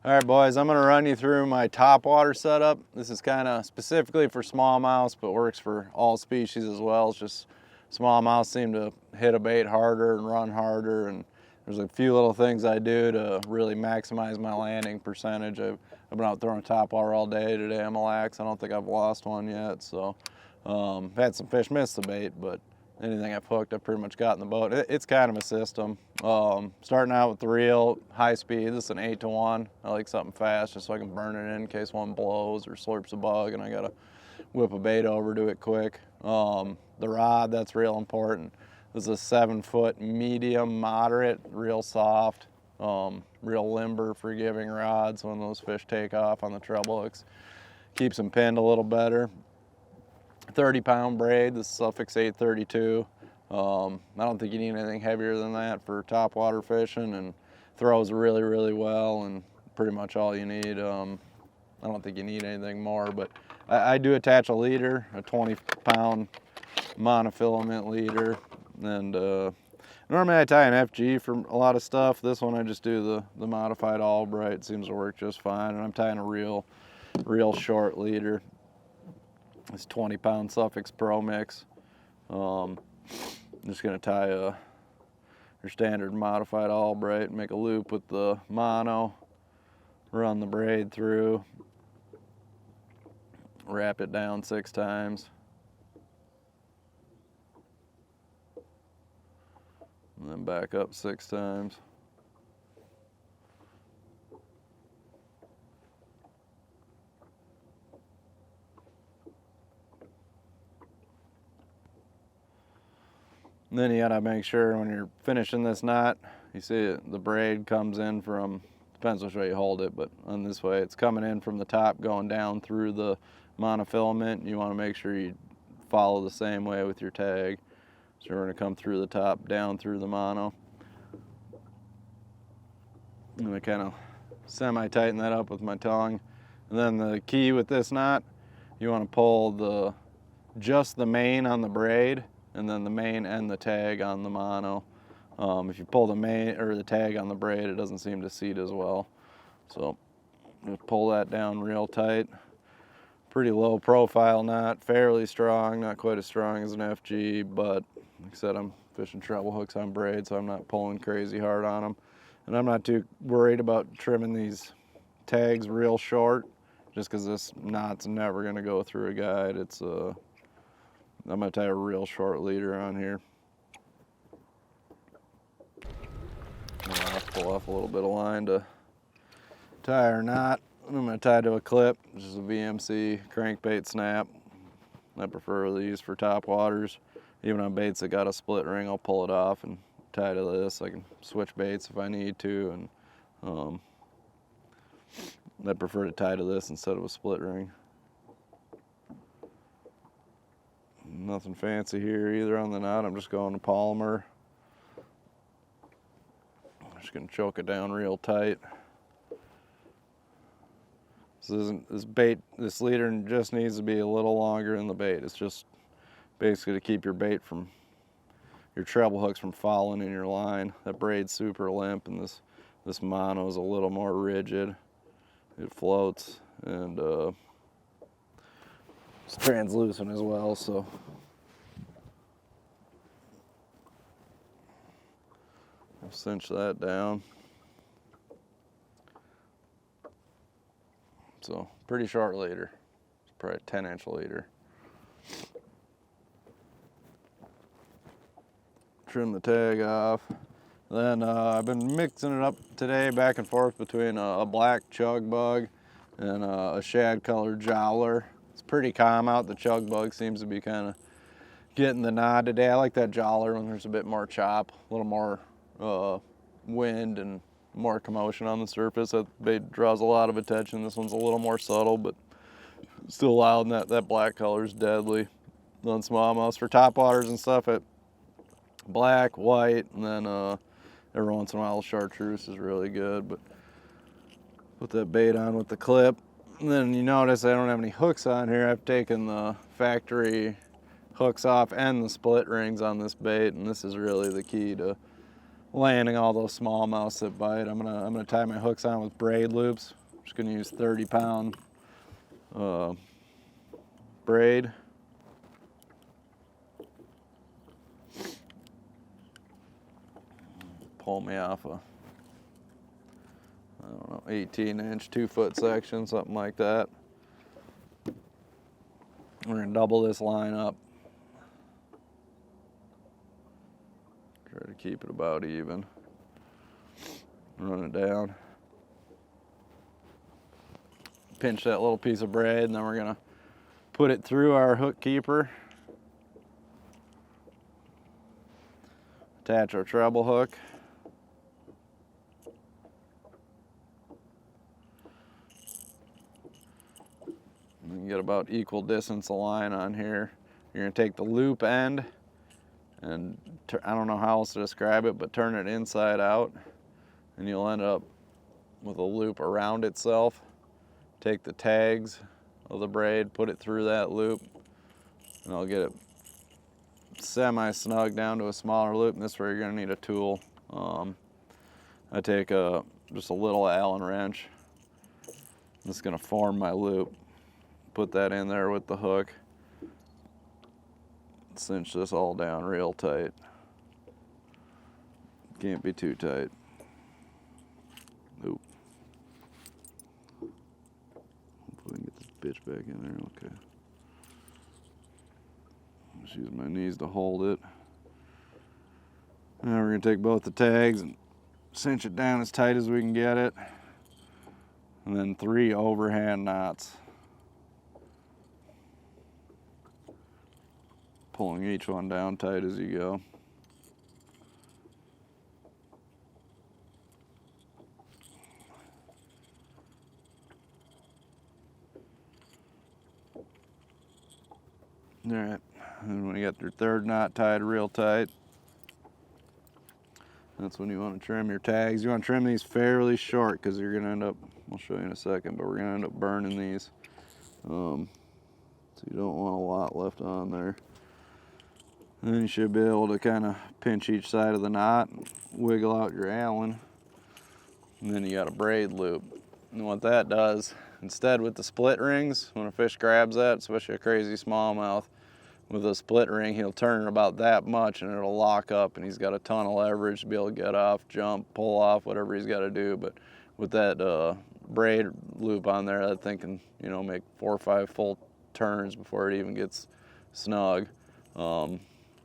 All right, boys, I'm gonna run you through my topwater setup. This is kind of specifically for smallmouths, but works for all species as well. It's just smallmouths seem to hit a bait harder and run harder, and there's a few little things I do to really maximize my landing percentage. I've been out throwing topwater all day today on Mille Lacs. I don't think I've lost one yet, so had some fish miss the bait, but anything I've hooked, I've pretty much got in the boat. It's kind of a system. Starting out with the reel, high speed. This is an 8-to-1. I like something fast just so I can burn it in case one blows or slurps a bug and I gotta whip a bait over to it quick. The rod, that's real important. This is a 7-foot medium moderate, real soft, real limber, forgiving rod, so when those fish take off on the treble hooks, keeps them pinned a little better. 30-pound braid, this is Suffix 832. I don't think you need anything heavier than that for topwater fishing, and throws really, really well, and pretty much all you need. I don't think you need anything more, but I do attach a leader, a 20-pound monofilament leader, and normally I tie an FG for a lot of stuff. This one I just do the modified Albright. It seems to work just fine, and I'm tying a real short leader. This 20-pound Suffix Pro Mix. I'm just gonna tie your standard modified Albright, make a loop with the mono, run the braid through, wrap it down 6 times, and then back up 6 times. And then you gotta make sure when you're finishing this knot, you see the braid comes in from, depends which way you hold it, but on this way, it's coming in from the top going down through the monofilament. You wanna make sure you follow the same way with your tag. So we're gonna come through the top, down through the mono. I'm gonna kind of semi-tighten that up with my tongue. And then the key with this knot, you wanna pull just the main on the braid, and then the main and the tag on the mono. If you pull the main or the tag on the braid, it doesn't seem to seat as well. So just pull that down real tight. Pretty low profile knot, fairly strong, not quite as strong as an FG, but like I said, I'm fishing treble hooks on braid, so I'm not pulling crazy hard on them. And I'm not too worried about trimming these tags real short, just because this knot's never gonna go through a guide. I'm gonna tie a real short leader on here. I'll have to pull off a little bit of line to tie our knot. I'm gonna tie to a clip, which is a VMC crankbait snap. I prefer these for topwaters. Even on baits that got a split ring, I'll pull it off and tie to this. I can switch baits if I need to, and I prefer to tie to this instead of a split ring. Nothing fancy here either on the knot. I'm just going to polymer. I'm just gonna choke it down real tight. This leader just needs to be a little longer than the bait. It's just basically to keep your bait from, your treble hooks from falling in your line. That braid's super limp, and this mono is a little more rigid. It floats, and it's translucent as well, so I'll cinch that down. So pretty short leader. It's probably a 10-inch leader. Trim the tag off. Then I've been mixing it up today back and forth between a black chug bug and a shad colored jowler. It's pretty calm out. The chug bug seems to be kind of getting the nod today. I like that jowler when there's a bit more chop, a little more wind and more commotion on the surface. That bait draws a lot of attention. This one's a little more subtle, but still loud, and that black color is deadly. On smallmouths for topwaters and stuff, at black, white, and then every once in a while chartreuse is really good. But put that bait on with the clip. And then you notice I don't have any hooks on here. I've taken the factory hooks off and the split rings on this bait, and this is really the key to landing all those smallmouths that bite. I'm gonna tie my hooks on with braid loops. I'm just gonna use 30-pound braid. Pull me off a, I don't know, 18-inch, 2-foot section, something like that. We're gonna double this line up. Try to keep it about even. Run it down. Pinch that little piece of braid, and then we're gonna put it through our hook keeper. Attach our treble hook. And you get about equal distance of line on here. You're gonna take the loop end and I don't know how else to describe it, but turn it inside out, and you'll end up with a loop around itself. Take the tags of the braid, put it through that loop, and I'll get it semi-snug down to a smaller loop, and this is where you're gonna need a tool. I take just a little Allen wrench. I'm just gonna form my loop. Put that in there with the hook. Cinch this all down real tight. Can't be too tight. Nope. Hopefully I can get this bitch back in there. Okay. Just use my knees to hold it. Now we're gonna take both the tags and cinch it down as tight as we can get it. And then 3 overhand knots. Pulling each one down tight as you go. All right, and when you got your 3rd knot tied real tight, that's when you want to trim your tags. You want to trim these fairly short because you're going to end up, I'll show you in a second, but we're going to end up burning these. So you don't want a lot left on there. And then you should be able to kind of pinch each side of the knot and wiggle out your Allen. And then you got a braid loop. And what that does, instead with the split rings, when a fish grabs that, especially a crazy smallmouth, with a split ring, he'll turn about that much and it'll lock up, and he's got a ton of leverage to be able to get off, jump, pull off, whatever he's got to do. But with that braid loop on there, that thing can, you know, make 4 or 5 full turns before it even gets snug.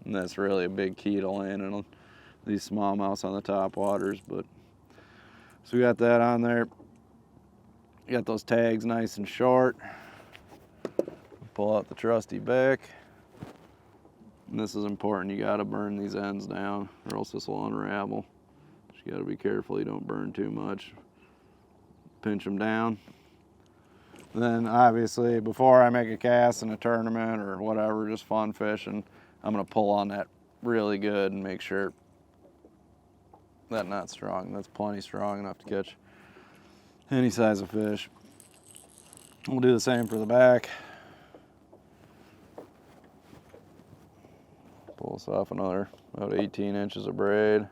And that's really a big key to landing on these smallmouths on the top waters. But so we got that on there. You got those tags nice and short. Pull out the trusty back. And this is important. You got to burn these ends down, or else this will unravel. You got to be careful you don't burn too much. Pinch them down. Then obviously, before I make a cast in a tournament or whatever, just fun fishing, I'm gonna pull on that really good and make sure that knot's strong. That's plenty strong enough to catch any size of fish. We'll do the same for the back. Pull this off another about 18 inches of braid.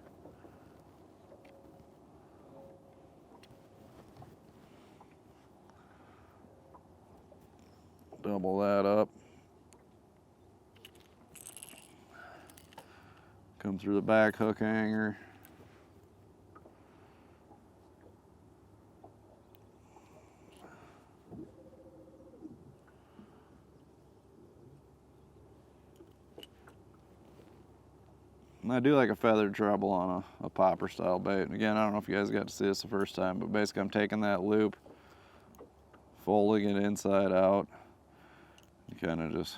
Double that up. Come through the back hook hanger. And I do like a feathered treble on a popper style bait. And again, I don't know if you guys got to see this the first time, but basically I'm taking that loop, folding it inside out, and kind of just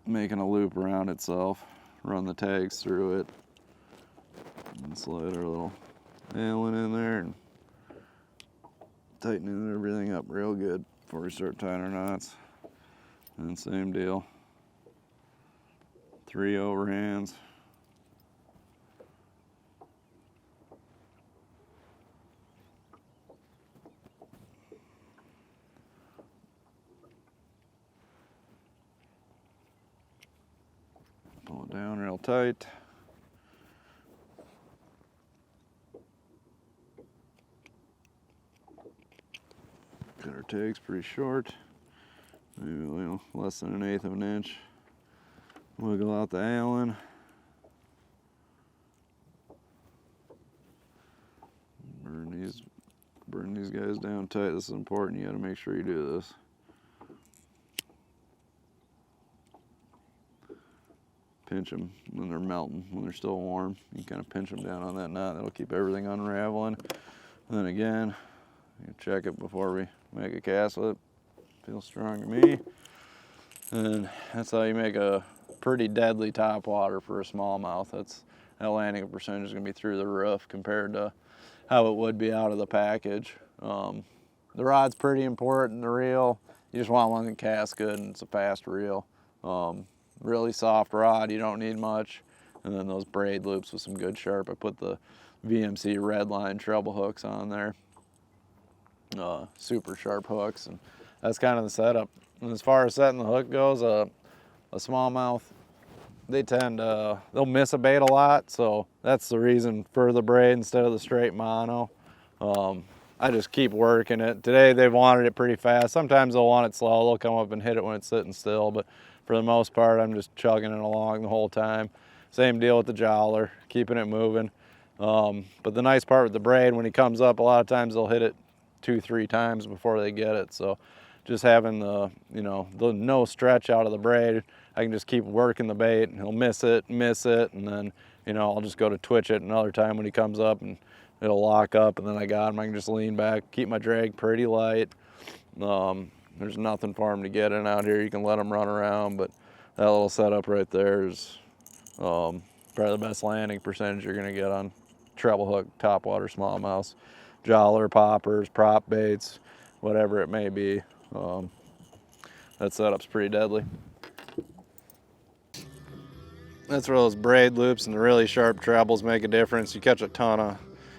making a loop around itself, run the tags through it, and slide our little Allen in there and tightening everything up real good before we start tying our knots. And same deal, 3 overhands. Pull it down real tight. our tag's pretty short, maybe less than 1/8 of an inch. Wiggle out the Allen. Burn these guys down tight. This is important. You got to make sure you do this. Pinch them when they're melting, when they're still warm. You kind of pinch them down on that knot. That'll keep everything unraveling. And then again, you check it before we make a cast with it. Feels strong to me. And that's how you make a pretty deadly topwater for a smallmouth. That landing percentage is going to be through the roof compared to how it would be out of the package. The rod's pretty important, the reel. You just want one that casts good and it's a fast reel. Really soft rod, you don't need much. And then those braid loops with some good sharp. I put the VMC Redline treble hooks on there. Super sharp hooks, and that's kind of the setup. And as far as setting the hook goes, a smallmouth, they'll miss a bait a lot, so that's the reason for the braid instead of the straight mono. I just keep working it. Today they've wanted it pretty fast. Sometimes they'll want it slow. They'll come up and hit it when it's sitting still, but for the most part, I'm just chugging it along the whole time. Same deal with the jowler, keeping it moving. But the nice part with the braid, when he comes up, a lot of times they'll hit it 2-3 times before they get it. So just having the no stretch out of the braid, I can just keep working the bait, and he'll miss it, and then, I'll just go to twitch it another time when he comes up, and it'll lock up, and then I got him. I can just lean back, keep my drag pretty light. There's nothing for him to get in out here. You can let him run around, but that little setup right there is probably the best landing percentage you're gonna get on treble hook topwater smallmouths, jowler, poppers, prop baits, whatever it may be. That setup's pretty deadly. That's where those braid loops and the really sharp trebles make a difference. You catch a ton of,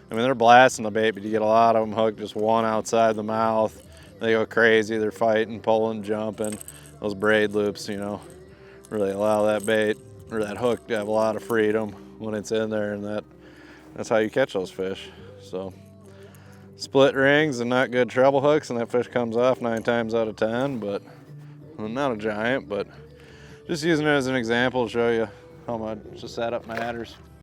they're blasting the bait, but you get a lot of them hooked just one outside the mouth. They go crazy, they're fighting, pulling, jumping. Those braid loops, really allow that bait or that hook to have a lot of freedom when it's in there, and that's how you catch those fish. So split rings and not good treble hooks, and that fish comes off 9 times out of 10, but not a giant, but just using it as an example to show you how much the setup matters.